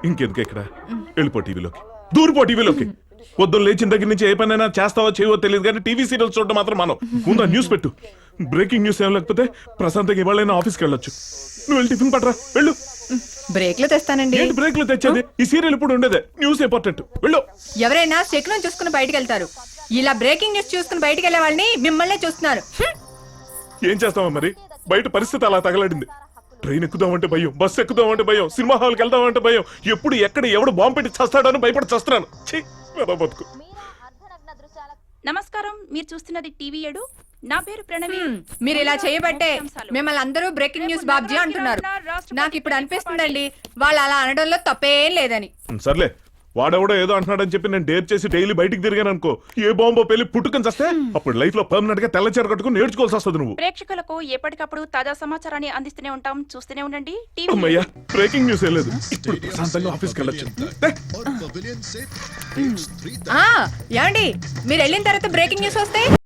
ఇంకెందుకు ఇక్కడ వెళ్ళిపో టీవీలోకి దూరిపో టీవీలోకి పొద్దున్న లేచిన దగ్గర నుంచి ఏ పనైనా చేస్తావో చేయవో తెలియదు కానీ టీవీ సీరియల్స్ చూడడం మాత్రం మనం ముందు న్యూస్ పెట్టు బ్రేకింగ్ న్యూస్ ఏం లేకపోతే ప్రశాంతంగా ఇవాళైనా ఆఫీస్కి వెళ్ళొచ్చు నువ్వు వెళ్ళి టిఫిన్ పట్టరా వెళ్ళు బ్రేక్ లో తెస్తానండి. ఏంటి బ్రేక్ లో తెచ్చేది ఈ సీరియల్ ఇప్పుడు ఉండేదే న్యూస్ ఇంపార్టెంట్ వెళ్ళు ఎవరైనా శకునం చూసుకుని బయటకు వెళ్తారు, ఇలా బ్రేకింగ్ న్యూస్ చూసుకుని బయటకు వెళ్లే వాళ్ళని మిమ్మల్నే చూస్తున్నారు. ఏం చేస్తావా మరి బయట పరిస్థితి అలా తగలడింది ట్రైన్ ఎక్కుదామంటే భయం బస్సు ఎక్కుదామంటే భయం సినిమా హాల్కి వెళ్దామంటే భయం ఎప్పుడు ఎక్కడ ఎవడు బాంబు పెట్టి చస్తాడని భయపడి చస్తున్నాను బతుకు. నమస్కారం, మీరు చూస్తున్నది టీవీ 7. నా పేరు ప్రణవి. మీరు ఇలా చేయబట్టే మిమ్మల్ని అందరూ బ్రేకింగ్ న్యూస్ బాబ్జీ అంటున్నారు. నాకు ఇప్పుడు అనిపిస్తుందండి వాళ్ళు అలా అనడంలో తప్పేం లేదని. సర్లే వాడెవడో ఏదో అంటున్నాడని చెప్పి నేను డేర్ చేసి డైలీ బయటికి తిరిగాను అనుకో ఏ బాంబో పెళ్లి పుట్టుకొని చస్తే అప్పుడు లైఫ్ లో పర్మనెంట్ గా తెల్ల చీర కట్టుకుని నేర్చుకోవాల్సి వస్తుంది నువ్వు. ప్రేక్షకులకు ఎప్పటికప్పుడు తాజా సమాచారాన్ని అందిస్తూనే ఉంటాం, చూస్తూనే ఉండండి టీవీ. అమ్మయ్యా బ్రేకింగ్ న్యూస్ ఏ లేదు ఇప్పుడు ప్రశాంతంగా ఆఫీస్కి వెళ్ళొచ్చు. ఏమండి మీరు వెళ్ళిన తర్వాత బ్రేకింగ్ న్యూస్ వస్తే